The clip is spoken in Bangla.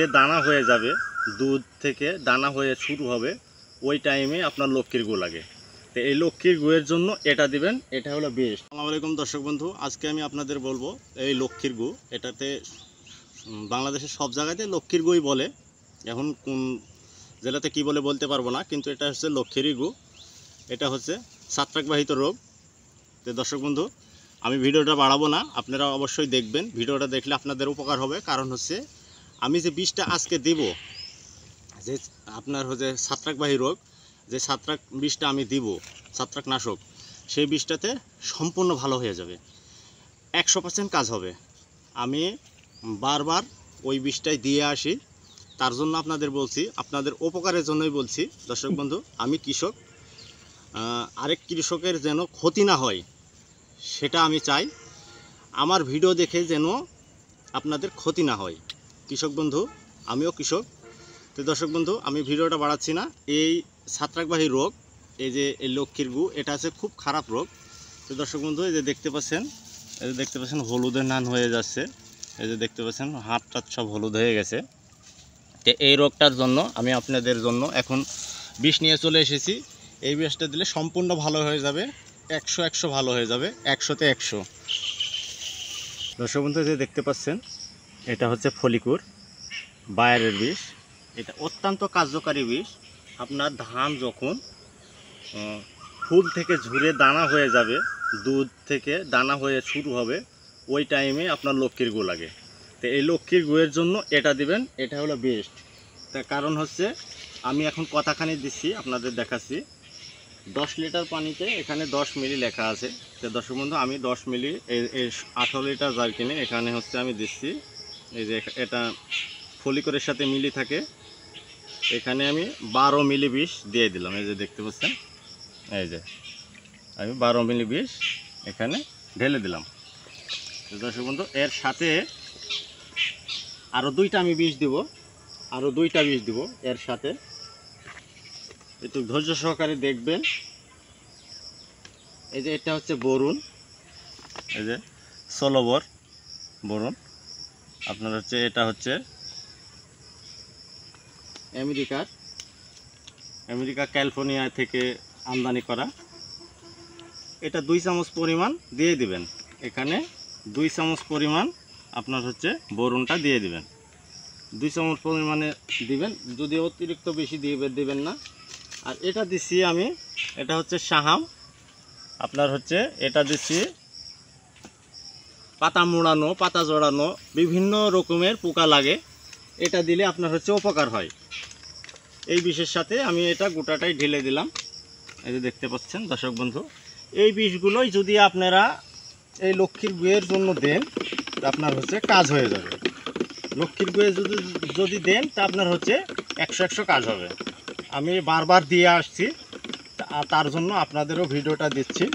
যে দানা হয়ে যাবে, দুধ থেকে দানা হয়ে শুরু হবে, ওই টাইমে আপনার লক্ষ্মীর গু লাগে। তো এই লক্ষ্মীর গুয়ের জন্য এটা দিবেন, এটা হলো বেস্ট। আসসালামু আলাইকুম দর্শক বন্ধু, আজকে আমি আপনাদের বলবো এই লক্ষ্মীর গু। এটাতে বাংলাদেশের সব জায়গাতে লক্ষ্মীর গুই বলে, এখন কোন জেলাতে কি বলে বলতে পারবো না, কিন্তু এটা হচ্ছে লক্ষ্মীরই গু। এটা হচ্ছে ছত্রাকবাহিত রোগ। তো দর্শক বন্ধু, আমি ভিডিওটা বাড়াবো না, আপনারা অবশ্যই দেখবেন। ভিডিওটা দেখলে আপনাদের উপকার হবে। কারণ হচ্ছে আমি যে বিষটা আজকে দিব, যে আপনার হচ্ছে ছত্রাকবাহী রোগ, যে ছত্রাক বিষটা আমি দিব, ছত্রাকনাশক, সেই বিষটাতে সম্পূর্ণ ভালো হয়ে যাবে, 100% কাজ হবে। আমি বারবার ওই বিষটাই দিয়ে আসি, তার জন্য আপনাদের বলছি, আপনাদের উপকারের জন্যই বলছি। দর্শক বন্ধু, আমি কৃষক, আরেক কৃষকের যেন ক্ষতি না হয় সেটা আমি চাই। আমার ভিডিও দেখে যেন আপনাদের ক্ষতি না হয়। কৃষক বন্ধু, আমিও কৃষক। তো দর্শক বন্ধু, আমি ভিডিওটা বাড়াচ্ছি না। এই ছত্রাকবাহী রোগ, এই যে এই লক্ষ্মীর গু, এটা আছে খুব খারাপ রোগ। তো দর্শক বন্ধু, এই যে দেখতে পাচ্ছেন, হলুদের নান হয়ে যাচ্ছে, এই যে দেখতে পাচ্ছেন হাত টাত সব হলুদ হয়ে গেছে। তো এই রোগটার জন্য আমি আপনাদের জন্য এখন বিষ নিয়ে চলে এসেছি। এই বিষটা দিলে সম্পূর্ণ ভালো হয়ে যাবে, 100 ভালো হয়ে যাবে, 100তে 100। দর্শক বন্ধু, যে দেখতে পাচ্ছেন, এটা হচ্ছে ফলিকুর বায়ারের বিষ। এটা অত্যন্ত কার্যকারী বিষ। আপনার ধান যখন ফুল থেকে ঝুরে দানা হয়ে যাবে, দুধ থেকে দানা হয়ে শুরু হবে, ওই টাইমে আপনার লক্ষ্মীর গু লাগে। তো এই লক্ষ্মীর গুয়ের জন্য এটা দিবেন, এটা হলো বেস্ট। তার কারণ হচ্ছে আমি এখন কথাখানি দিচ্ছি, আপনাদের দেখাচ্ছি। 10 লিটার পানিতে এখানে 10 মিলি লেখা আছে। তো দর্শক বন্ধু, আমি 10 মিলি এই 18 লিটার জারকিনে এখানে হচ্ছে আমি দিচ্ছি। এই যে এটা ফলিকরের সাথে মিলি থাকে, এখানে আমি 12 মিলি বিষ দিয়ে দিলাম। এই যে দেখতে পাচ্ছেন, এই যে আমি 12 মিলি বিষ এখানে ঢেলে দিলাম। তো দর্শক বন্ধু, এর সাথে আরও 2টা আমি বিষ দিব, আরও 2টা বিষ দিব এর সাথে। একটু ধৈর্য সহকারে দেখবেন। এই যে এটা হচ্ছে বরুণ, এই যে সলোবর বরুণ। আপনার হচ্ছে এটা হচ্ছে আমেরিকা ক্যালিফোর্নিয়া থেকে আমদানি করা। এটা 2 চামচ পরিমাণ দিয়ে দিবেন। এখানে 2 চামচ পরিমাণ আপনার হচ্ছে বরুণটা দিয়ে দিবেন, 2 চামচ পরিমাণে দিবেন, যদি অতিরিক্ত বেশি দিবেন না। আর এটা দিচ্ছি আমি, এটা হচ্ছে সাহাম। আপনার হচ্ছে এটা দিচ্ছি পাতা মোড়ানো, পাতা জড়ানো, বিভিন্ন রকমের পোকা লাগে, এটা দিলে আপনার হচ্ছে উপকার হয়। এই বিষের সাথে আমি এটা গোটাটাই ঢেলে দিলাম। এই যে দেখতে পাচ্ছেন দর্শক বন্ধু, এই বিষগুলোই যদি আপনারা এই লক্ষ্মীর গুয়ের জন্য দেন, আপনার হচ্ছে কাজ হয়ে যাবে। লক্ষ্মীর গুয়ে যদি দেন, তা আপনার হচ্ছে 100 কাজ হবে। আমি বারবার দিয়ে আসছি, তার জন্য আপনাদেরও ভিডিওটা দিচ্ছি।